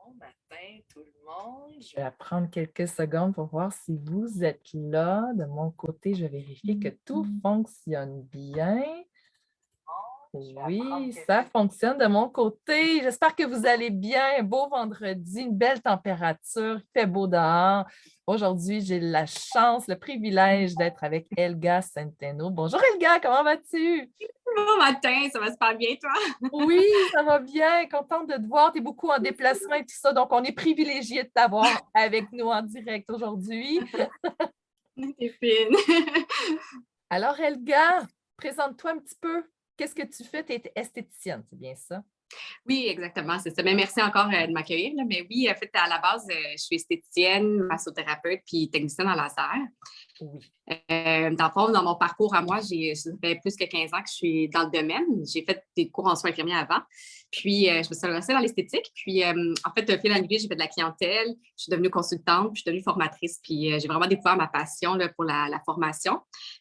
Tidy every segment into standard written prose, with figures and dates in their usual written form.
Bon matin, tout le monde. Je vais prendre quelques secondes pour voir si vous êtes là. De mon côté, je vérifie que tout fonctionne bien. Oui, ça fonctionne de mon côté. J'espère que vous allez bien. Un beau vendredi, une belle température, il fait beau dehors. Aujourd'hui, j'ai la chance, le privilège d'être avec Elga Centeno. Bonjour Elga, comment vas-tu? Bon matin, ça va super bien, toi? Oui, ça va bien. Contente de te voir. Tu es beaucoup en déplacement et tout ça, donc on est privilégié de t'avoir avec nous en direct aujourd'hui. T'es fine. Alors, Elga, présente-toi un petit peu. Qu'est-ce que tu fais? Tu es esthéticienne, c'est bien ça? Oui, exactement, c'est ça. Mais merci encore de m'accueillir. Là. Mais oui, en fait, à la base, je suis esthéticienne, massothérapeute puis technicienne en laser. Oui. Dans le fond, dans mon parcours à moi, ça fait plus que 15 ans que je suis dans le domaine. J'ai fait des cours en soins infirmiers avant. Puis, je me suis lancée dans l'esthétique. Puis, en fait, au fil de j'ai fait de la clientèle. Je suis devenue consultante, puis je suis devenue formatrice. Puis, j'ai vraiment découvert ma passion là, pour la formation.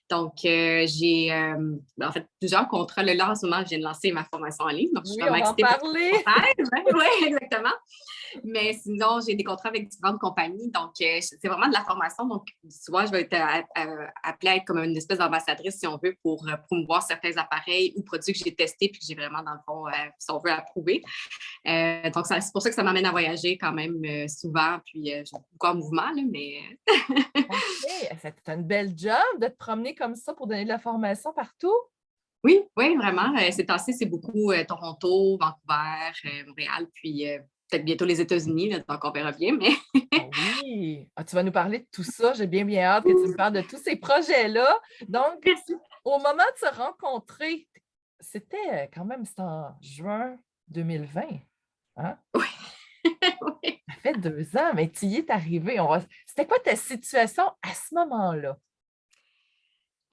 Donc, j'ai en fait plusieurs contrats. Là, en ce moment, je viens de lancer ma formation en ligne. Donc, je suis Oui, on vraiment va en excitée pour parler. oui, exactement. Mais sinon, j'ai des contrats avec différentes compagnies. Donc, c'est vraiment de la formation. Donc, souvent, je vais être appelée à être comme une espèce d'ambassadrice, si on veut, pour promouvoir certains appareils ou produits que j'ai testés puis que j'ai vraiment, dans le fond, si on veut, approuver. Donc, c'est pour ça que ça m'amène à voyager quand même souvent. Puis, je suis beaucoup en mouvement, là, mais OK. C'est une belle job de te promener comme ça pour donner de la formation partout. oui, oui, vraiment. Ces temps-ci, c'est beaucoup Toronto, Vancouver, Montréal, puis peut-être bientôt les États-Unis, là, donc on verra bien, mais Ah oui. Ah, tu vas nous parler de tout ça. J'ai bien, bien hâte que tu me parles de tous ces projets-là. Donc, au moment de se rencontrer, c'était quand même, c'était en juin 2020. Hein? oui. Oui. Ça fait 2 ans, mais tu y es arrivé. C'était quoi ta situation à ce moment-là?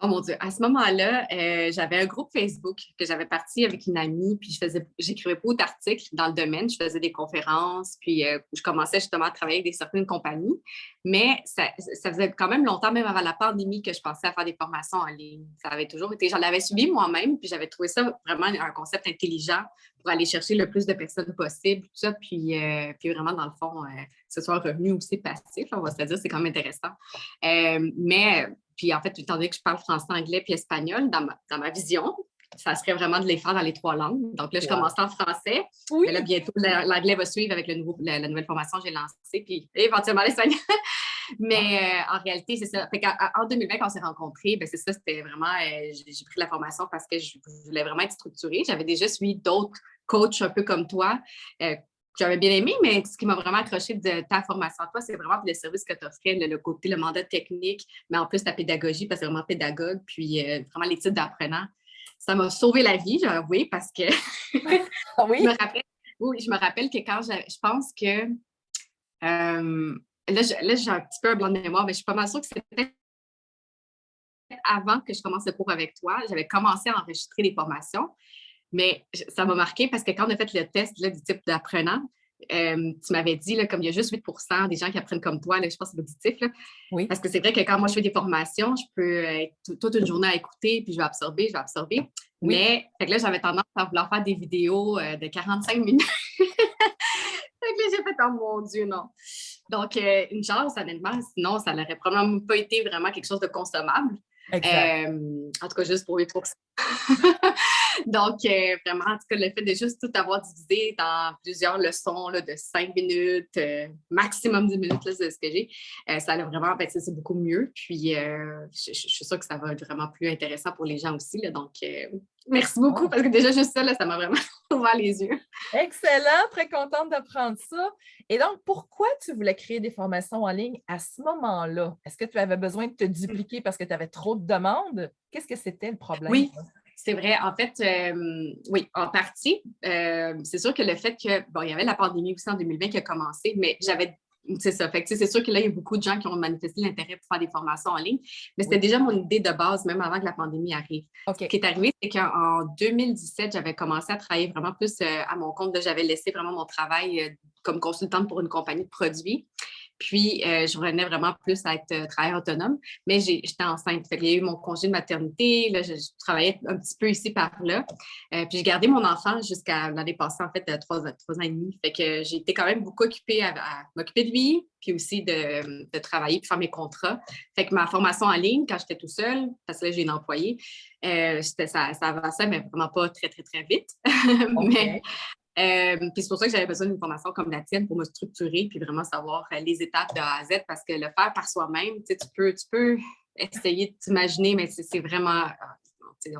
Oh mon Dieu, à ce moment-là, j'avais un groupe Facebook que j'avais parti avec une amie, puis j'écrivais beaucoup d'articles dans le domaine, je faisais des conférences, puis je commençais justement à travailler avec certaines compagnies, mais ça faisait quand même longtemps, même avant la pandémie, que je pensais à faire des formations en ligne. Ça avait toujours été, j'en avais suivi moi-même, puis j'avais trouvé ça vraiment un concept intelligent pour aller chercher le plus de personnes possible, tout ça, puis vraiment, dans le fond, que ce soit un revenu aussi passif, on va se dire, c'est quand même intéressant. Mais puis en fait, étant donné que je parle français, anglais puis espagnol, dans ma vision, ça serait vraiment de les faire dans les 3 langues. Donc là, je Wow. commence en français, Oui, mais là, bientôt, l'anglais va suivre avec la nouvelle formation que j'ai lancée, puis éventuellement l'espagnol. Mais en réalité, c'est ça. Fait en 2020, quand on s'est rencontrés, ben c'est ça, c'était vraiment, j'ai pris la formation parce que je voulais vraiment être structurée. J'avais déjà suivi d'autres coachs un peu comme toi, que j'avais bien aimé, mais ce qui m'a vraiment accroché de ta formation à toi, c'est vraiment le service que tu offrais, le côté, le mandat technique, mais en plus ta pédagogie, parce que c'est vraiment pédagogue, puis vraiment les titres d'apprenants. Ça m'a sauvé la vie, j'ai avoué, parce que ah je me oui. rappelle, oui, je me rappelle que quand je pense que là, j'ai un petit peu un blanc de mémoire, mais je suis pas mal sûre que c'était avant que je commence le cours avec toi. J'avais commencé à enregistrer des formations, mais ça m'a marqué parce que quand on a fait le test là, du type d'apprenant, tu m'avais dit, là, comme il y a juste 8% des gens qui apprennent comme toi, là, je pense que c'est auditif, là, Oui. parce que c'est vrai que quand moi je fais des formations, je peux être toute une journée à écouter, puis je vais absorber, je vais absorber. Oui. Mais fait que là, j'avais tendance à vouloir faire des vidéos de 45 minutes. Fait que là, j'ai fait, oh mon Dieu, non. Donc, une chance, honnêtement, sinon, ça n'aurait probablement pas été vraiment quelque chose de consommable. Exact. En tout cas, juste pour 8%. Donc, vraiment, en tout cas, le fait de juste tout avoir divisé dans plusieurs leçons là, de 5 minutes, maximum 10 minutes, là, c'est ce que j'ai, ça a vraiment, ben, c'est beaucoup mieux. Puis, je suis sûre que ça va être vraiment plus intéressant pour les gens aussi. Là, donc, merci beaucoup Bon. parce que déjà, juste ça, là, ça m'a vraiment ouvert les yeux. Excellent, très contente d'apprendre ça. Et donc, pourquoi tu voulais créer des formations en ligne à ce moment-là? Est-ce que tu avais besoin de te dupliquer parce que tu avais trop de demandes? Qu'est-ce que c'était le problème? Oui, c'est vrai. En fait, oui, en partie. C'est sûr que le fait que, bon, il y avait la pandémie aussi en 2020 qui a commencé, mais c'est ça. Fait que, c'est sûr que là, il y a beaucoup de gens qui ont manifesté l'intérêt pour faire des formations en ligne, mais c'était Oui. déjà mon idée de base, même avant que la pandémie arrive. Ce OK. qui est arrivé, c'est qu'en 2017, j'avais commencé à travailler vraiment plus à mon compte. J'avais laissé vraiment mon travail comme consultante pour une compagnie de produits. Puis, je revenais vraiment plus à être travailleur autonome, mais j'étais enceinte. Fait qu'il y a eu mon congé de maternité. Là, je travaillais un petit peu ici par là. Puis, j'ai gardé mon enfant jusqu'à l'année passée, en fait, 3 ans et demi. Fait que j'ai été quand même beaucoup occupée à m'occuper de lui, puis aussi de travailler, puis faire mes contrats. Fait que ma formation en ligne, quand j'étais tout seule, parce que là, j'ai une employée, ça avançait, mais vraiment pas très, très, très vite. Mais OK. puis c'est pour ça que j'avais besoin d'une formation comme la tienne pour me structurer puis vraiment savoir les étapes de A à Z parce que le faire par soi-même, tu peux essayer de t'imaginer, mais c'est vraiment,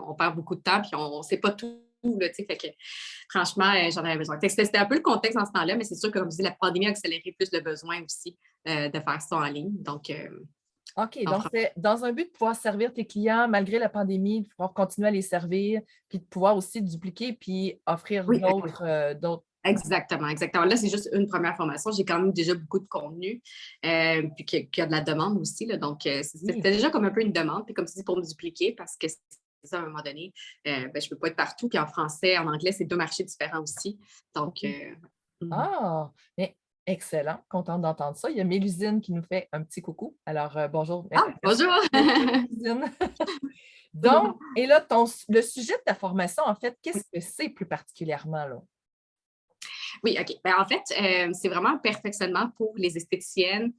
on perd beaucoup de temps puis on ne sait pas tout. Là, fait que, franchement, j'en avais besoin. C'était un peu le contexte en ce temps-là, mais c'est sûr que, comme je dis, la pandémie a accéléré plus le besoin aussi de faire ça en ligne. Donc, OK, en donc c'est dans un but de pouvoir servir tes clients malgré la pandémie, de pouvoir continuer à les servir, puis de pouvoir aussi dupliquer puis offrir oui, oui. d'autres. Exactement, exactement. Là, c'est juste une première formation. J'ai quand même déjà beaucoup de contenu, puis qu'il y a de la demande aussi. Là, donc, Oui. c'était déjà comme un peu une demande. Puis comme tu dis, pour me dupliquer, parce que c'est ça, à un moment donné, je ne peux pas être partout. Puis en français, en anglais, c'est deux marchés différents aussi. Donc, OK. Ah, mais excellent, contente d'entendre ça. Il y a Mélusine qui nous fait un petit coucou. Alors, bonjour, Ah, merci, bonjour! Mélusine. Donc, et là, le sujet de ta formation, en fait, qu'est-ce que c'est plus particulièrement là? Oui, OK. Ben, en fait, c'est vraiment un perfectionnement pour les esthéticiennes,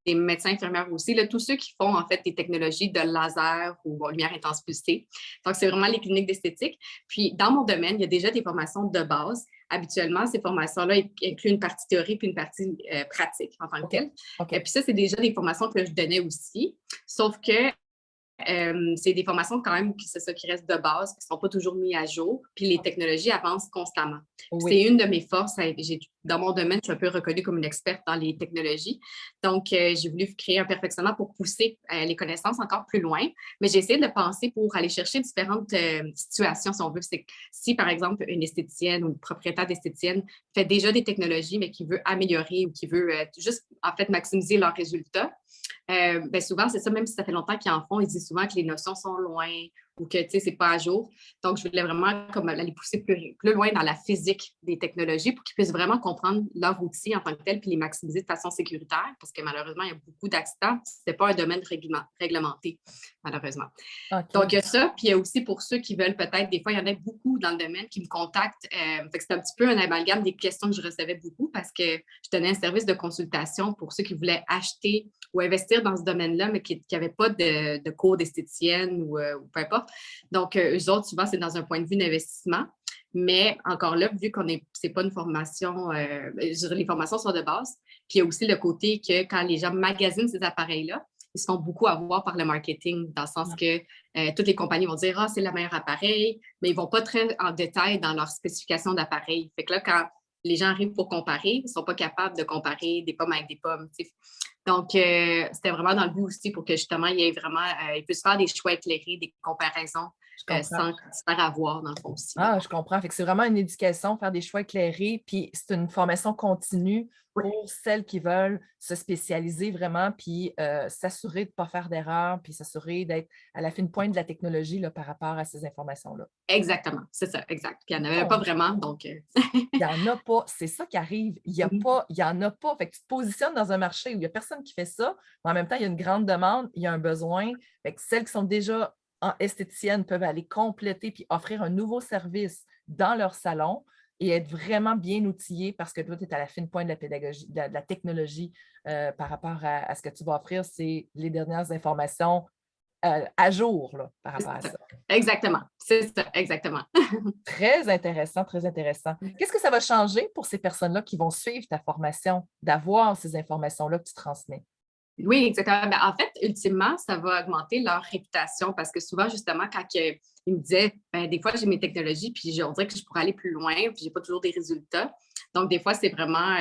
les médecins infirmières aussi, là, tous ceux qui font en fait des technologies de laser ou lumière intense pulsée. Donc, c'est vraiment les cliniques d'esthétique. Puis, dans mon domaine, il y a déjà des formations de base. Habituellement, ces formations-là incluent une partie théorique puis une partie pratique en tant que OK, telle. Et OK. puis ça, c'est déjà des formations que je donnais aussi. Sauf que c'est des formations quand même c'est ça, qui restent de base, qui ne sont pas toujours mises à jour. Puis les technologies avancent constamment. Oui. C'est une de mes forces. Dans mon domaine, je suis un peu reconnue comme une experte dans les technologies. Donc, j'ai voulu créer un perfectionnement pour pousser les connaissances encore plus loin. Mais j'ai essayé de le penser pour aller chercher différentes situations, si on veut. C'est si, par exemple, une esthéticienne ou une propriétaire d'esthéticienne fait déjà des technologies, mais qui veut améliorer ou qui veut juste, en fait, maximiser leurs résultats, ben souvent, c'est ça, même si ça fait longtemps qu'ils en font, ils disent souvent que les notions sont loin ou que, tu sais, c'est pas à jour. Donc, je voulais vraiment comme aller pousser plus loin dans la physique des technologies pour qu'ils puissent vraiment comprendre leur outil en tant que tel puis les maximiser de façon sécuritaire parce que malheureusement, il y a beaucoup d'accidents. C'est pas un domaine réglementé, malheureusement. Donc, OK. il y a ça. Puis, il y a aussi pour ceux qui veulent peut-être, des fois, il y en a beaucoup dans le domaine qui me contactent. Fait que c'est un petit peu un amalgame des questions que je recevais beaucoup parce que je donnais un service de consultation pour ceux qui voulaient acheter ou investir dans ce domaine-là, mais qui n'avaient pas de cours d'esthéticienne ou peu importe. Donc, eux autres, souvent, c'est dans un point de vue d'investissement. Mais encore là, vu qu'on est, c'est pas une formation, les formations sont de base. Puis il y a aussi le côté que quand les gens magasinent ces appareils-là, ils se font beaucoup avoir par le marketing, dans le sens que toutes les compagnies vont dire « Ah, c'est le meilleur appareil », mais ils ne vont pas très en détail dans leurs spécifications d'appareil. Fait que là, quand les gens arrivent pour comparer, ils ne sont pas capables de comparer des pommes avec des pommes. T'sais. Donc, c'était vraiment dans le but aussi pour que justement, il y ait vraiment, ils puissent faire des choix éclairés, des comparaisons Je comprends. sans se faire avoir, dans le fond aussi. Là. Ah, je comprends. Fait que c'est vraiment une éducation, faire des choix éclairés, puis c'est une formation continue Oui, pour celles qui veulent se spécialiser vraiment, puis s'assurer de ne pas faire d'erreur, puis s'assurer d'être à la fine pointe de la technologie là, par rapport à ces informations-là. exactement. C'est ça, exact. Puis il n'y en avait pas Bon, vraiment, donc... il n'y en a pas. C'est ça qui arrive. Il y a Mhm. pas, il y en a pas. Fait que tu te positionnes dans un marché où il n'y a personne qui fait ça, mais en même temps, il y a une grande demande, il y a un besoin. Fait que celles qui sont déjà en esthéticienne peuvent aller compléter puis offrir un nouveau service dans leur salon et être vraiment bien outillées parce que toi, tu es à la fine pointe de la pédagogie, de la technologie par rapport à ce que tu vas offrir. C'est les dernières informations à jour là, par rapport C'est à ça. ça. Exactement. C'est ça, exactement. Très intéressant, très intéressant. Qu'est-ce que ça va changer pour ces personnes-là qui vont suivre ta formation, d'avoir ces informations-là que tu transmets? Oui, exactement. Ben, en fait, ultimement, ça va augmenter leur réputation parce que souvent, justement, quand ils me disaient, ben, des fois, j'ai mes technologies, puis on dirait que je pourrais aller plus loin, puis j'ai pas toujours des résultats. Donc, des fois, c'est vraiment,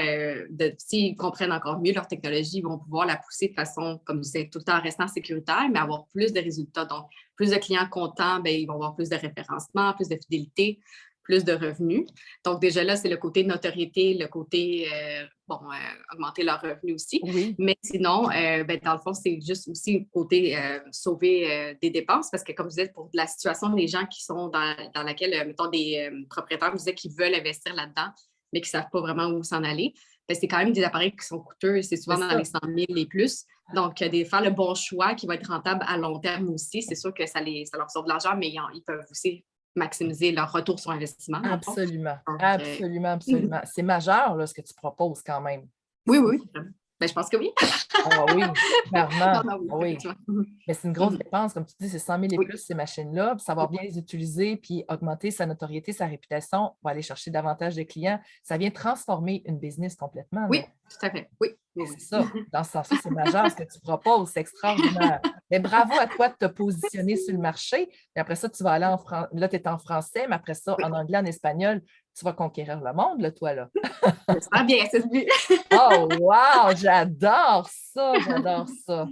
s'ils comprennent encore mieux leur technologie, ils vont pouvoir la pousser de façon, comme je disais, tout le temps en restant sécuritaire, mais avoir plus de résultats. Donc, plus de clients contents, ben, ils vont avoir plus de référencement, plus de fidélité, plus de revenus. Donc, déjà là, c'est le côté notoriété, le côté, augmenter leurs revenus aussi. Oui, Mais sinon, ben, dans le fond, c'est juste aussi le côté sauver des dépenses parce que, comme je disais, pour la situation des gens qui sont dans laquelle, mettons, des propriétaires, vous disiez, qui veulent investir là-dedans, mais qui ne savent pas vraiment où s'en aller. Ben, c'est quand même des appareils qui sont coûteux. C'est souvent dans les 100 000 et plus. Donc, faire le bon choix qui va être rentable à long terme aussi, c'est sûr que ça leur sort de l'argent, mais ils peuvent aussi maximiser leur retour sur investissement. Absolument. Donc, absolument. C'est majeur, là, ce que tu proposes quand même. Oui. Ben, je pense que oui. Ah oui, clairement. Non, oui. Mais c'est une grosse dépense, comme tu dis, c'est 100 000 et plus, ces machines-là. Puis savoir bien les utiliser, puis augmenter sa notoriété, sa réputation, pour aller chercher davantage de clients, ça vient transformer une business complètement. Oui, là. tout à fait. Oui. C'est ça. Dans ce sens-là, c'est majeur ce que tu proposes. C'est extraordinaire. Mais bravo à toi de te positionner sur le marché. Et après ça, tu vas aller en français. Là, tu es en français, mais après ça, en anglais, en espagnol, tu vas conquérir le monde, là, toi, là. J'espère bien, c'est le but. Oh, wow! J'adore ça! J'adore ça.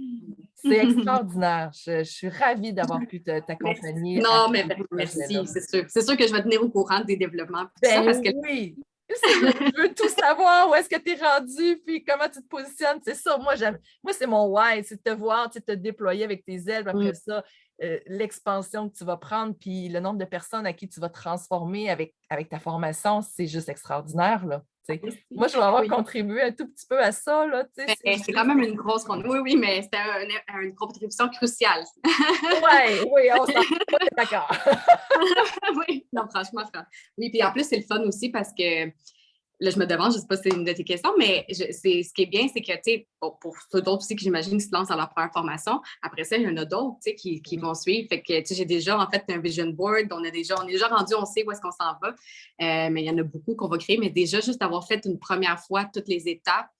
C'est extraordinaire. Je suis ravie d'avoir pu t'accompagner. Non, mais merci, c'est sûr. C'est sûr que je vais tenir au courant des développements. Ben parce que... oui! Je veux tout savoir où est-ce que tu es rendu, puis comment tu te positionnes. C'est ça, moi, c'est mon why, c'est de te voir, te déployer avec tes ailes, puis après ça, l'expansion que tu vas prendre, puis le nombre de personnes à qui tu vas transformer avec ta formation, c'est juste extraordinaire, là. Moi, je vais avoir contribué un tout petit peu à ça. Là, c'est quand même une grosse... Oui, mais c'était une contribution cruciale. Oui, on est d'accord. Oui, non, franchement. Oui, puis en plus, c'est le fun aussi parce que, là, je me demande, je ne sais pas si c'est une de tes questions, mais ce qui est bien, c'est que, tu sais, pour ceux d'autres aussi que j'imagine qui se lancent dans leur première formation, après ça, il y en a d'autres, tu sais, qui vont suivre. Fait que, tu sais, j'ai déjà, en fait, un vision board, on est déjà rendu, on sait où est-ce qu'on s'en va, mais il y en a beaucoup qu'on va créer, mais déjà, juste avoir fait une première fois toutes les étapes,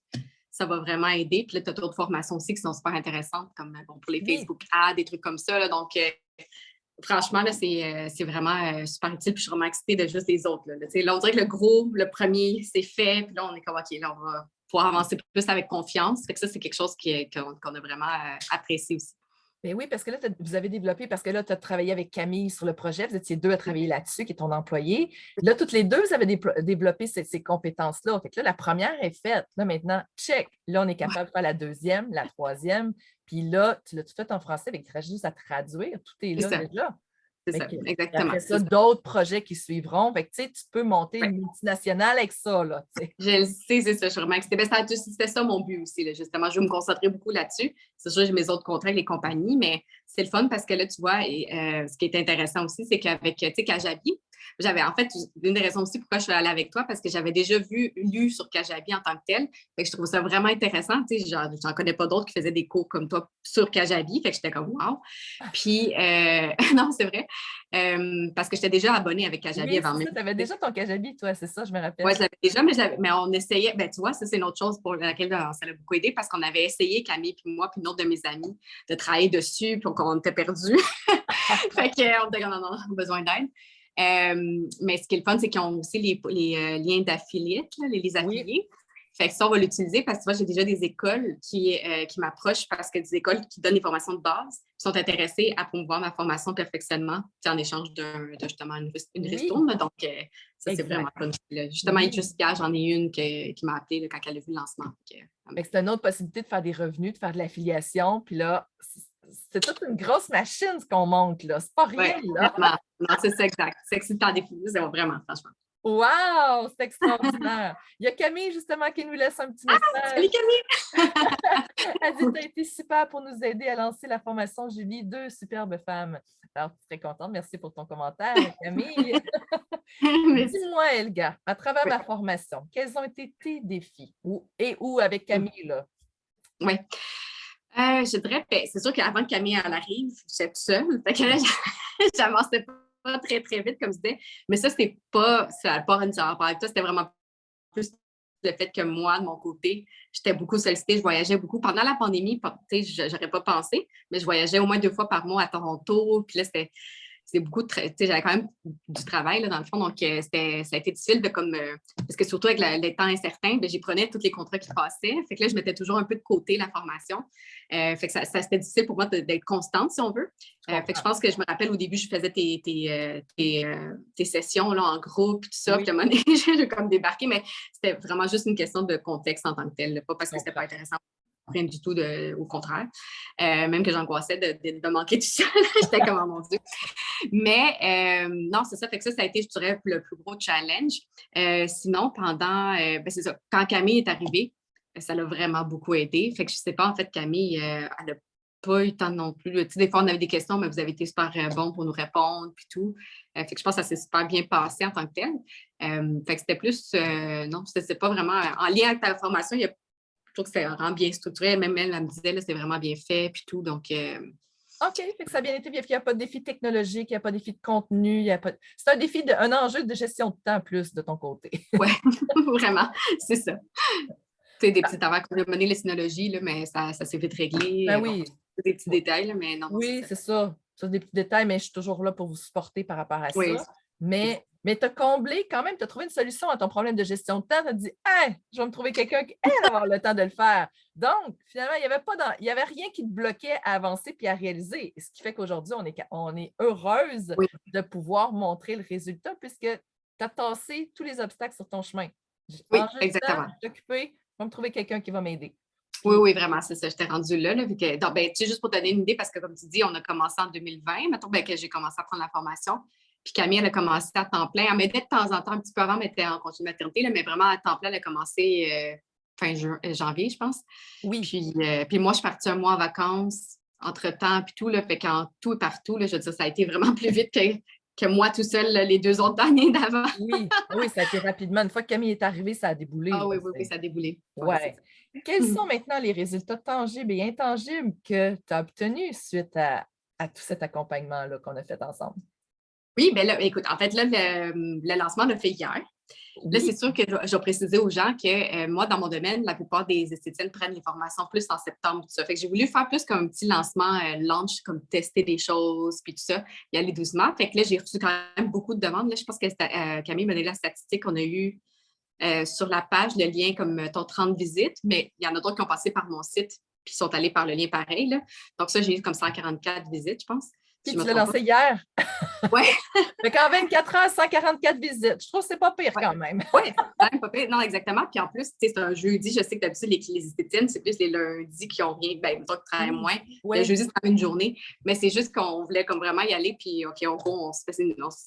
ça va vraiment aider. Puis là, tu as d'autres formations aussi qui sont super intéressantes, comme pour les Facebook Ads, des trucs comme ça, là, donc... franchement, là, c'est vraiment super utile. Puis je suis vraiment excitée de juste les autres. Là, on dirait que le premier, c'est fait. Puis là, on est comme, OK, là, on va pouvoir avancer plus avec confiance. Fait que ça, c'est quelque chose qu'on a vraiment apprécié aussi. Ben oui, parce que là, vous avez développé, parce que là, tu as travaillé avec Camille sur le projet, vous étiez deux à travailler là-dessus, qui est ton employé. Là, toutes les deux, vous avez développé ces compétences-là. Fait que là, la première est faite. Là, maintenant, check. Là, on est capable de faire la deuxième, la troisième. Puis là, tu l'as tout fait en français, avec juste à traduire. Tout est là déjà. C'est ça, exactement. Après ça, d'autres projets qui suivront. Fait que, tu peux monter une multinationale avec ça. Là, je le sais, c'est ça. Je suis vraiment excitée. C'était ça mon but aussi, là, justement. Je veux me concentrer beaucoup là-dessus. C'est sûr, j'ai mes autres contrats avec les compagnies, mais c'est le fun parce que là, tu vois, ce qui est intéressant aussi, c'est qu'avec, tu sais, Kajabi, j'avais en fait une des raisons aussi pourquoi je suis allée avec toi, parce que j'avais déjà lu sur Kajabi en tant que tel. Fait que je trouve ça vraiment intéressant. Tu sais, j'en connais pas d'autres qui faisaient des cours comme toi sur Kajabi. Fait que j'étais comme wow. Puis, non, c'est vrai. Parce que j'étais déjà abonnée avec Kajabi avant même. Tu avais déjà ton Kajabi, toi, c'est ça, je me rappelle. Oui, je l'avais déjà, mais on essayait. Ben, tu vois, ça, c'est une autre chose pour laquelle ça l'a beaucoup aidé parce qu'on avait essayé, Camille, puis moi, puis une autre de mes amis, de travailler dessus, puis qu'on était perdus. Fait qu'on était comme, non, on a besoin d'aide. Mais ce qui est le fun, c'est qu'ils ont aussi les liens d'affiliés, les affiliés. Oui. Fait que ça, on va l'utiliser parce que tu vois, j'ai déjà des écoles qui m'approchent parce que des écoles qui donnent des formations de base qui sont intéressées à promouvoir ma formation perfectionnement en échange justement une ristourne. Donc, ça, c'est vraiment fun. Justement, Jessica, j'en ai une qui m'a appelée là, quand elle a vu le lancement. C'est une autre possibilité de faire des revenus, de faire de l'affiliation. Puis là, c'est toute une grosse machine ce qu'on monte, là. C'est pas rien, là. Non, c'est ça, exact. C'est excitant des fous, c'est vraiment, franchement. Wow! C'est extraordinaire! Il y a Camille, justement, qui nous laisse un petit message. Salut, Camille! Elle dit, tu as été super pour nous aider à lancer la formation Julie, deux superbes femmes. Alors, tu serais contente. Merci pour ton commentaire, Camille. Dis-moi, Elga, à travers ma formation, quels ont été tes défis? Où avec Camille, là? Oui. Je dirais, c'est sûr qu'avant que Camille arrive, j'étais toute seule. Fait que là, j'avançais pas très, très vite, comme je disais. Mais ça, ça n'a pas une rapport avec toi. C'était vraiment plus le fait que moi, de mon côté, j'étais beaucoup sollicitée. Je voyageais beaucoup. Pendant la pandémie, je n'aurais pas pensé, mais je voyageais au moins 2 fois par mois à Toronto. Puis là, c'est beaucoup j'avais quand même du travail, là, dans le fond. Donc, ça a été difficile parce que surtout avec les temps incertains, j'ai prenais tous les contrats qui passaient. Fait que là, je mettais toujours un peu de côté la formation. Fait que ça c'était difficile pour moi d'être constante, si on veut. Fait que je pense que je me rappelle au début, je faisais tes sessions là, en groupe, tout ça. Puis à un moment donné, j'ai comme débarqué, mais c'était vraiment juste une question de contexte en tant que tel, pas parce que c'était pas intéressant. rien du tout, au contraire. Même que j'angoissais de manquer tout ça. J'étais comme, oh mon Dieu. Mais non, c'est ça. Fait que ça a été, je dirais, le plus gros challenge. Sinon, pendant, c'est ça, quand Camille est arrivée, ça l'a vraiment beaucoup aidé. Fait que je sais pas, en fait, Camille, elle n'a pas eu le temps non plus. Tu sais, des fois, on avait des questions, mais vous avez été super bons pour nous répondre, puis tout. Fait que je pense que ça s'est super bien passé en tant que tel. Fait que c'était plus, non, c'était pas vraiment en lien avec ta formation. Je trouve que c'était vraiment bien structuré. Même elle me disait, là, c'est vraiment bien fait, puis tout. Donc, OK, fait que ça a bien été. Il n'y a pas de défi technologique, il n'y a pas de défi de contenu. C'est un défi, un enjeu de gestion de temps plus de ton côté. Oui, vraiment, c'est ça. Tu sais, des petits affaires comme mener les synologies, là, mais ça s'est vite réglé. Ben oui. C'est des petits détails, là, mais non. Oui, c'est ça. Ça, c'est des petits détails, mais je suis toujours là pour vous supporter par rapport à Oui. ça. Mais tu as comblé quand même, tu as trouvé une solution à ton problème de gestion de temps. Tu as dit, hey, je vais me trouver quelqu'un qui va avoir le temps de le faire. Donc, finalement, il n'y avait rien qui te bloquait à avancer puis à réaliser. Ce qui fait qu'aujourd'hui, on est heureuse de pouvoir montrer le résultat puisque tu as tassé tous les obstacles sur ton chemin. Oui, exactement. Je suis occupée, je vais me trouver quelqu'un qui va m'aider. Oui, oui, vraiment, c'est ça. J'étais rendue là. Donc, ben, tu sais, juste pour te donner une idée, parce que comme tu dis, on a commencé en 2020, mettons que j'ai commencé à prendre la formation. Puis Camille, elle a commencé à temps plein. Elle m'aidait de temps en temps, un petit peu avant, mais elle était en congé de maternité, là, mais vraiment à temps plein, elle a commencé fin janvier, je pense. Oui. Puis moi, je suis partie un mois en vacances entre-temps, puis tout, là, fait qu'en tout et partout, là, je veux dire, ça a été vraiment plus vite que moi tout seul les 2 autres années d'avant. Oui, ça a été rapidement. Une fois que Camille est arrivée, ça a déboulé. Ah oui, ça a déboulé. Ouais. Quels sont maintenant les résultats tangibles et intangibles que tu as obtenus suite à tout cet accompagnement-là qu'on a fait ensemble? Oui, bien là, écoute, en fait, là, le lancement l'a fait hier. Là, c'est sûr que je vais préciser aux gens que moi, dans mon domaine, la plupart des esthéticiennes prennent les formations plus en septembre, tout ça. Fait que j'ai voulu faire plus comme un petit lancement launch, comme tester des choses, puis tout ça, y aller doucement. Fait que là, j'ai reçu quand même beaucoup de demandes. Là, je pense que Camille m'a donné la statistique qu'on a eue sur la page, le lien comme ton 30 visites, mais il y en a d'autres qui ont passé par mon site puis sont allés par le lien pareil. Là. Donc ça, j'ai eu comme 144 visites, je pense. Puis tu l'as lancé hier. Oui. Fait qu'en 24 heures, 144 visites. Je trouve que c'est pas pire quand même. Oui, c'est pas pire. Non, exactement. Puis en plus, c'est un jeudi. Je sais que d'habitude, les esthéticiennes, c'est plus les lundis qui ont rien. Ben, d'autres qui travaillent moins. Oui. Le jeudi, c'est quand même une journée. Mais c'est juste qu'on voulait comme vraiment y aller. Puis, OK, on se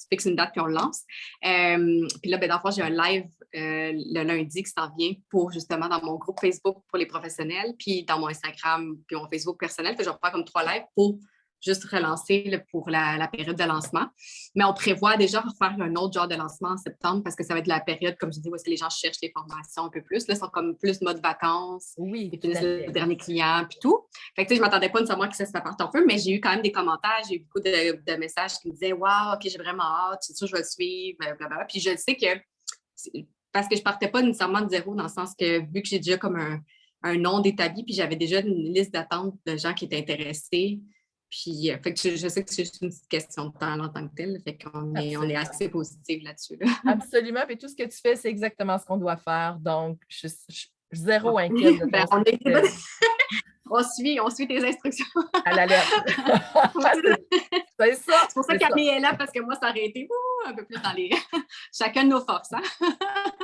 fixe une date puis on le lance. Puis là, ben, dans le fond, j'ai un live le lundi qui s'en vient pour justement dans mon groupe Facebook pour les professionnels. Puis dans mon Instagram puis mon Facebook personnel. Puis je vais faire comme 3 lives pour juste relancer pour la période de lancement. Mais on prévoit déjà refaire un autre genre de lancement en septembre parce que ça va être la période, comme je dis, où est-ce que les gens cherchent les formations un peu plus. Là, ils sont comme plus mode vacances. Oui, ils finissent le dernier client, puis tout. Fait que, tu sais, je ne m'attendais pas nécessairement que ça parte un peu, mais j'ai eu quand même des commentaires. J'ai eu beaucoup de messages qui me disaient « Wow, OK, j'ai vraiment hâte, c'est sûr, je vais le suivre, blablabla. » Puis je sais que, parce que je ne partais pas nécessairement de zéro, dans le sens que, vu que j'ai déjà comme un nom d'établi, puis j'avais déjà une liste d'attente de gens qui étaient intéressés. Puis, fait que je sais que c'est juste une petite question de temps en tant que tel. Fait qu'on est assez positif là-dessus. Là. Absolument. Puis tout ce que tu fais, c'est exactement ce qu'on doit faire. Donc, je suis zéro inquiète de ton on suit tes instructions. À la lettre. C'est ça. C'est pour ça qu'Annie est là, parce que moi, ça aurait été un peu plus dans les chacun de nos forces. Hein?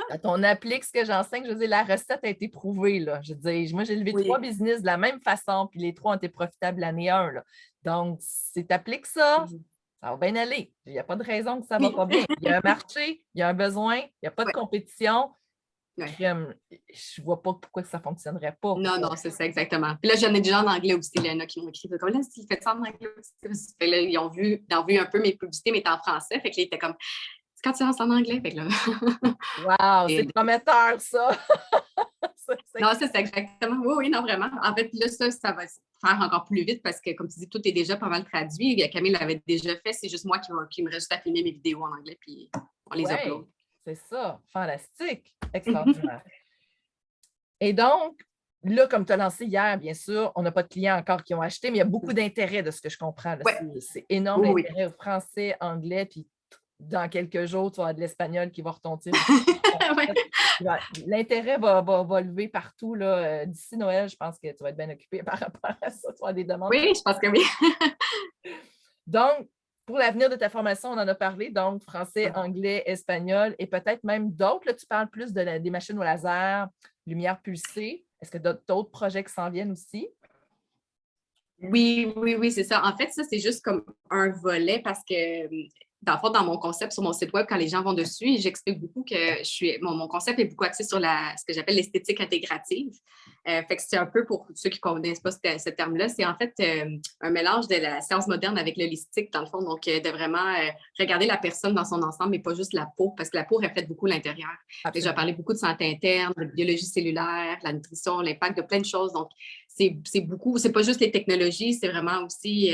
Quand on applique ce que j'enseigne, je veux dire, la recette a été prouvée. Là. Je veux dire, moi, j'ai levé 3 business de la même façon, puis les 3 ont été profitables l'année 1. Là. Donc, si tu appliques ça, ça va bien aller. Il n'y a pas de raison que ça ne va pas bien. Il y a un marché, il y a un besoin, il n'y a pas de compétition. Je ne vois pas pourquoi ça ne fonctionnerait pas. Non, c'est ça, exactement. Puis là, j'en ai des gens en anglais aussi, Léna, qui m'ont écrit « Là, tu fais ça en anglais aussi? » Là, ils ont vu un peu mes publicités, mais en français. Fait que là, ils étaient comme « Quand tu lances en anglais? » Fait que là... Wow, c'est prometteur, ça! Non, c'est exactement. Oui, non, vraiment. En fait, là, ça va se faire encore plus vite parce que, comme tu dis, tout est déjà pas mal traduit. Camille l'avait déjà fait. C'est juste moi qui me reste juste à filmer mes vidéos en anglais, puis on les upload. C'est ça. Fantastique. Extraordinaire. Et donc, là, comme tu as lancé hier, bien sûr, on n'a pas de clients encore qui ont acheté, mais il y a beaucoup d'intérêt de ce que je comprends. C'est énorme l'intérêt au français, anglais, puis dans quelques jours, tu vas avoir de l'espagnol qui va retomber. L'intérêt va lever partout. D'ici Noël, je pense que tu vas être bien occupé par rapport à ça. Tu vas avoir des demandes. Oui, je pense que oui. Donc, pour l'avenir de ta formation, on en a parlé. Donc, français, anglais, espagnol et peut-être même d'autres. Là, tu parles plus des machines au laser, lumière pulsée. Est-ce que d'autres projets qui s'en viennent aussi? Oui, c'est ça. En fait, ça, c'est juste comme un volet parce que, dans le fond, dans mon concept sur mon site web, quand les gens vont dessus, j'explique beaucoup que mon concept est beaucoup axé sur ce que j'appelle l'esthétique intégrative. Fait que c'est un peu, pour ceux qui ne connaissent pas ce terme-là, c'est en fait un mélange de la science moderne avec l'holistique, dans le fond. Donc, de vraiment regarder la personne dans son ensemble, mais pas juste la peau, parce que la peau reflète beaucoup l'intérieur. Je vais parler beaucoup de santé interne, de biologie cellulaire, la nutrition, l'impact de plein de choses. Donc, c'est beaucoup, c'est pas juste les technologies, c'est vraiment aussi,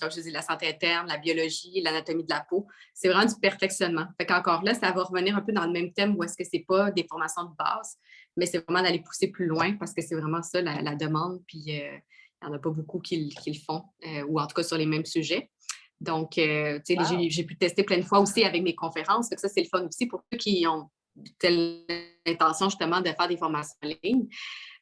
comme je dis, la santé interne, la biologie, l'anatomie de la peau. C'est vraiment du perfectionnement. Fait qu'encore là, ça va revenir un peu dans le même thème où est-ce que c'est pas des formations de base, mais c'est vraiment d'aller pousser plus loin parce que c'est vraiment ça la demande. Puis il n'y en a pas beaucoup qui le font, ou en tout cas sur les mêmes sujets. Donc, j'ai pu tester plein de fois aussi avec mes conférences. Fait que ça, c'est le fun aussi pour ceux qui ont telle intention justement de faire des formations en ligne.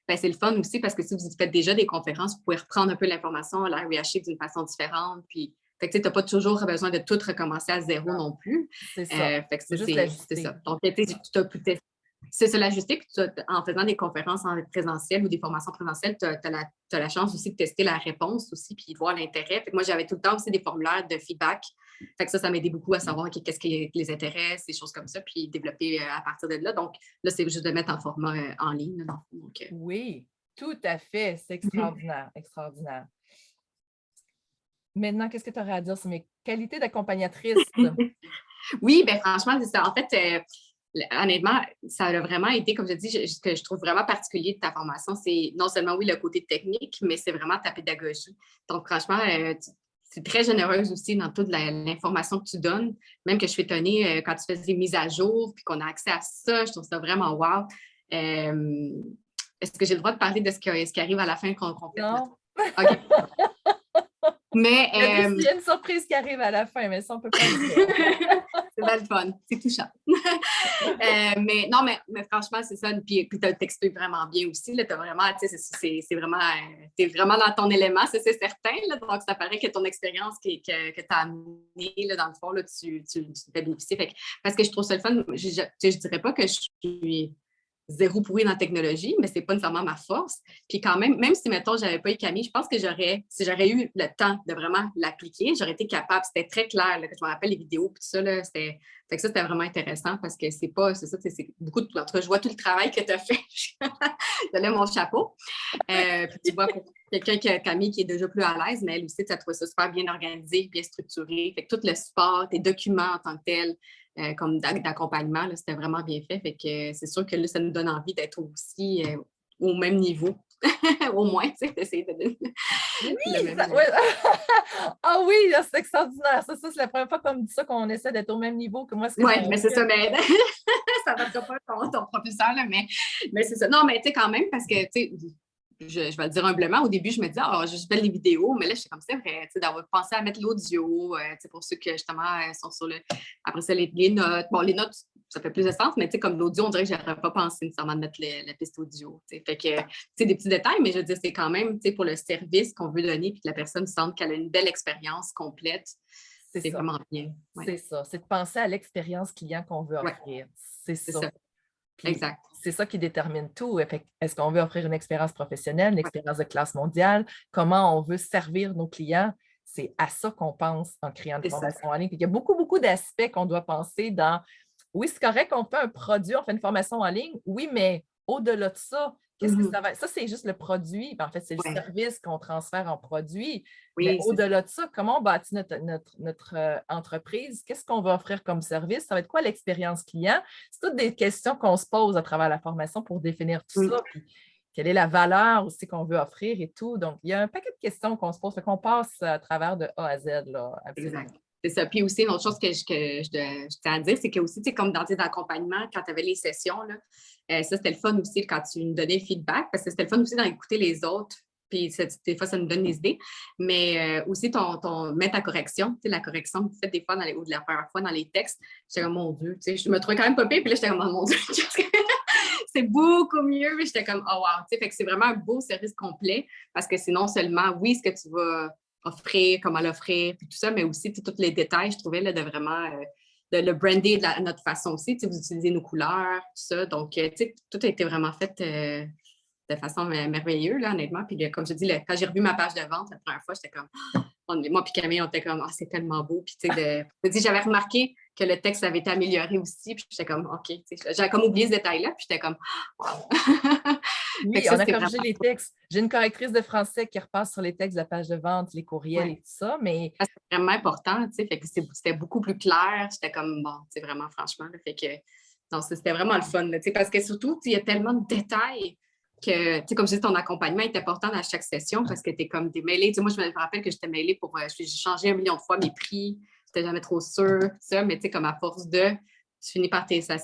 Ben, c'est le fun aussi parce que si vous faites déjà des conférences, vous pouvez reprendre un peu l'information, la rehacher d'une façon différente. Puis, fait que tu n'as pas toujours besoin de tout recommencer à zéro non plus. C'est ça. Fait que Juste c'est ça. Donc, tu as pu tester. C'est ça, l'ajuster. Puis, en faisant des conférences en présentiel ou des formations présentielles, tu as la chance aussi de tester la réponse aussi puis de voir l'intérêt. Fait que moi, j'avais tout le temps aussi des formulaires de feedback. Fait que ça m'aidait beaucoup à savoir qu'est-ce qui les intéresse, des choses comme ça, puis développer à partir de là. Donc, là, c'est juste de mettre en format en ligne. Donc, Oui, tout à fait. C'est extraordinaire, extraordinaire. Maintenant, qu'est-ce que tu aurais à dire sur mes qualités d'accompagnatrice? Oui, bien franchement, c'est ça. En fait, honnêtement, ça a vraiment été, comme je dis, ce que je trouve vraiment particulier de ta formation, c'est non seulement, oui, le côté technique, mais c'est vraiment ta pédagogie. Donc, franchement, c'est très généreuse aussi dans toute l'information que tu donnes. Même que je suis étonnée quand tu fais des mises à jour puis qu'on a accès à ça, je trouve ça vraiment wow. Est-ce que j'ai le droit de parler de ce qui arrive à la fin qu'on complète? Non? OK. Mais, Il y a une surprise qui arrive à la fin, mais ça, on ne peut pas le dire. c'est bien le fun, c'est touchant. Mais non, mais franchement, c'est ça. Puis tu t'expliques vraiment bien aussi. Tu c'est vraiment, t'es vraiment dans ton élément, c'est certain. Là, donc, ça paraît que ton expérience que tu as amenée, là, dans le fond, là, tu fais bénéficier. Parce que je trouve ça le fun. Je dirais pas que je suis zéro pourri dans la technologie, mais c'est pas nécessairement ma force. Puis quand même si, mettons, j'avais pas eu Camille, je pense que si j'aurais eu le temps de vraiment l'appliquer, j'aurais été capable. C'était très clair, là, que je me rappelle les vidéos, puis tout ça, là, fait que ça, c'était vraiment intéressant parce que c'est ça, c'est beaucoup de... En tout cas, je vois tout le travail que tu as fait. Je lève mon chapeau. Puis tu vois, pour quelqu'un Camille, qui est déjà plus à l'aise, mais elle aussi, tu as trouvé ça super bien organisé, bien structuré. Fait que tout le support, tes documents en tant que tel, comme d'accompagnement, c'était vraiment bien fait. Fait que c'est sûr que là, ça nous donne envie d'être aussi au même niveau. Au moins, tu sais, d'essayer de... Oui, ah oui, c'est extraordinaire. Ça, c'est la première fois qu'on me dit ça, qu'on essaie d'être au même niveau que moi. Oui, mais c'est ça, mais ça ne battra pas ton professeur, là, mais c'est ça. Non, mais tu sais, quand même, parce que, tu sais, je vais le dire humblement, au début, je me disais, je fais les vidéos, mais là, je suis comme c'est vrai, tu sais, d'avoir pensé à mettre l'audio, tu sais, pour ceux qui, justement, sont sur le. Après ça, les notes. Bon, les notes, ça fait plus de sens, mais tu sais, comme l'audio, on dirait que je n'aurais pas pensé nécessairement de mettre la piste audio, tu sais. Fait que, tu sais, des petits détails, mais je veux dire, c'est quand même, tu sais, pour le service qu'on veut donner, puis que la personne sente qu'elle a une belle expérience complète. C'est vraiment bien. Ouais. C'est ça. C'est de penser à l'expérience client qu'on veut offrir. Ouais. C'est ça. Puis, exact. C'est ça qui détermine tout. Est-ce qu'on veut offrir une expérience professionnelle, une expérience de classe mondiale? Comment on veut servir nos clients? C'est à ça qu'on pense en créant une formation en ligne. Puis il y a beaucoup, beaucoup d'aspects qu'on doit penser dans. Oui, c'est correct qu'on fait un produit, on fait une formation en ligne. Oui, mais au-delà de ça, qu'est-ce que ça va être? Ça, c'est juste le produit. En fait, c'est le service qu'on transfère en produit. Oui, mais au-delà de ça, comment on bâtit notre entreprise? Qu'est-ce qu'on va offrir comme service? Ça va être quoi l'expérience client? C'est toutes des questions qu'on se pose à travers la formation pour définir tout ça. Puis, quelle est la valeur aussi qu'on veut offrir et tout. Donc, il y a un paquet de questions qu'on se pose, qu'on passe à travers de A à Z. Là, absolument. Exact. C'est ça. Puis aussi, une autre chose que je tiens à dire, c'est que aussi, tu sais, comme dans tes accompagnements, quand tu avais les sessions, là, ça, c'était le fun aussi quand tu nous donnais feedback, parce que c'était le fun aussi d'écouter les autres. Puis des fois, ça nous donne des idées. Mais aussi, mettre ta correction, tu sais, la correction que tu fais des fois ou de la première fois dans les textes, j'étais comme, mon Dieu, tu sais, je me trouvais quand même pas pire, puis là, j'étais comme, oh, mon Dieu, c'est beaucoup mieux. Puis j'étais comme, oh, wow, tu sais, fait que c'est vraiment un beau service complet, parce que c'est non seulement, oui, ce que tu vas offrir, comment l'offrir, puis tout ça, mais aussi tous les détails, je trouvais, là, de vraiment de le brander de notre façon aussi. Vous utilisez nos couleurs, tout ça. Donc, tout a été vraiment fait de façon merveilleuse, là, honnêtement. Puis comme je dis, quand j'ai revu ma page de vente la première fois, j'étais comme, moi puis Camille, on était comme, ah, c'est tellement beau. Puis tu sais, j'avais remarqué que le texte avait été amélioré aussi. Puis j'étais comme, OK. J'avais comme oublié ce détail-là. Puis j'étais comme, wow. Oui, ça, on a c'était corrigé vraiment les textes. J'ai une correctrice de français qui repasse sur les textes de la page de vente, les courriels et ouais. tout ça, mais C'est vraiment important, tu sais. Fait que c'était beaucoup plus clair. J'étais comme, bon, c'est vraiment, franchement. Là, fait que, non, c'était vraiment le fun, là, parce que surtout, il y a tellement de détails que, comme je dis, ton accompagnement est important dans chaque session parce que tu es comme mêlé. Moi, je me rappelle que j'étais mêlée pour. J'ai changé 1 million de fois mes prix. J'étais jamais trop sûre, tout ça, mais comme à force tu finis par ça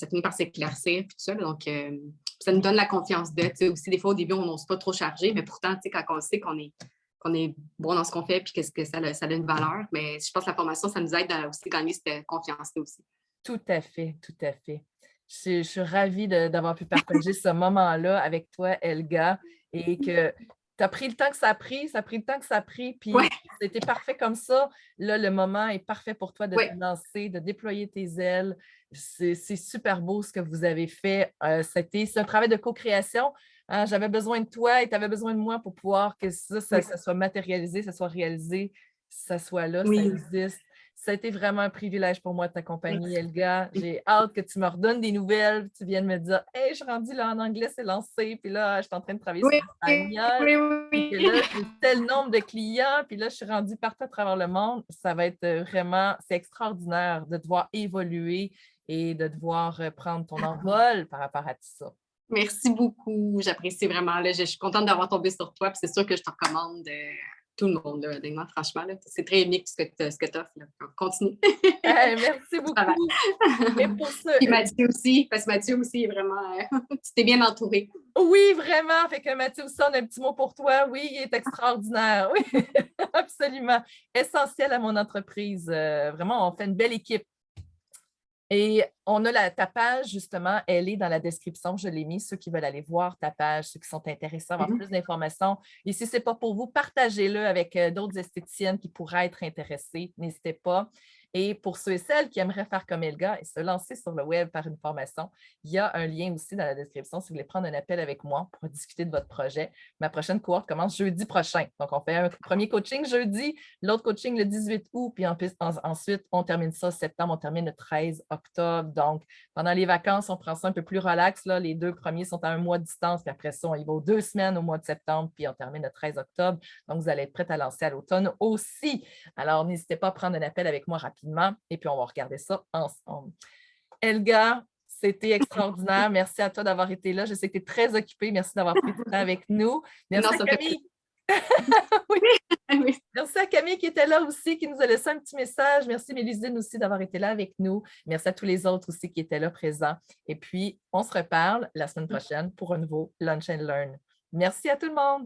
finit par s'éclaircir, puis tout ça. Là, donc, ça nous donne la confiance de. Aussi, des fois, au début, on n'ose pas trop charger, mais pourtant, quand on sait qu'on est bon dans ce qu'on fait, puis qu'est-ce que ça a une valeur, mais je pense que la formation, ça nous aide à aussi gagner cette confiance-là aussi. tout à fait, tout à fait. Je suis ravie d'avoir pu partager ce moment-là avec toi, Elga, et que tu as pris le temps que ça a pris, ça a pris le temps que ça a pris, puis Ouais, c'était parfait comme ça. Là, le moment est parfait pour toi de te ouais, lancer, de déployer tes ailes. C'est super beau ce que vous avez fait. C'est un travail de co-création. Hein. J'avais besoin de toi et tu avais besoin de moi pour pouvoir que ça soit matérialisé, ça soit réalisé, ça soit là, ça oui. existe. Ça a été vraiment un privilège pour moi de t'accompagner, Elga. J'ai hâte que tu me redonnes des nouvelles. Tu viennes me dire, hey, je suis rendue là en anglais, c'est lancé. Puis là, je suis en train de travailler sur Oui, l'espagnol. oui, Puis que oui. là, j'ai tel nombre de clients. Puis là, je suis rendue partout à travers le monde. Ça va être vraiment, c'est extraordinaire de te voir évoluer et de te voir prendre ton envol par rapport à tout ça. Merci beaucoup. J'apprécie vraiment. Là, je suis contente d'avoir tombé sur toi. Puis c'est sûr que je te recommande tout le monde, là, honnêtement, franchement. Là, c'est très unique ce que tu offres. Continue. Hey, merci Ça va. beaucoup. Et pour ce, Puis Mathieu aussi, parce que Mathieu aussi est vraiment. Tu t'es bien entouré. oui, vraiment. Fait que Mathieu aussi, on a un petit mot pour toi. Oui, il est extraordinaire. Oui, absolument. Essentiel à mon entreprise. Vraiment, on fait une belle équipe. Et on a ta page, justement, elle est dans la description. Je l'ai mis. Ceux qui veulent aller voir ta page, ceux qui sont intéressés à avoir plus d'informations. Et si ce n'est pas pour vous, partagez-le avec d'autres esthéticiennes qui pourraient être intéressées. N'hésitez pas. Et pour ceux et celles qui aimeraient faire comme Elga et se lancer sur le web par une formation, il y a un lien aussi dans la description si vous voulez prendre un appel avec moi pour discuter de votre projet. Ma prochaine cohorte commence jeudi prochain. Donc, on fait un premier coaching jeudi, l'autre coaching le 18 août, puis ensuite, on termine ça septembre, on termine le 13 octobre. Donc, pendant les vacances, on prend ça un peu plus relax. Là. Les 2 premiers sont à 1 mois de distance, puis après ça, on y va aux 2 semaines au mois de septembre, puis on termine le 13 octobre. Donc, vous allez être prête à lancer à l'automne aussi. Alors, n'hésitez pas à prendre un appel avec moi rapidement et puis on va regarder ça ensemble. Elga, c'était extraordinaire. Merci à toi d'avoir été là. Je sais que tu es très occupée. Merci d'avoir pris du temps avec nous. Merci Non, à ça fait plaisir. Camille. Oui. Oui. Merci à Camille qui était là aussi, qui nous a laissé un petit message. Merci Mélusine aussi d'avoir été là avec nous. Merci à tous les autres aussi qui étaient là présents. Et puis, on se reparle la semaine prochaine pour un nouveau Lunch and Learn. Merci à tout le monde.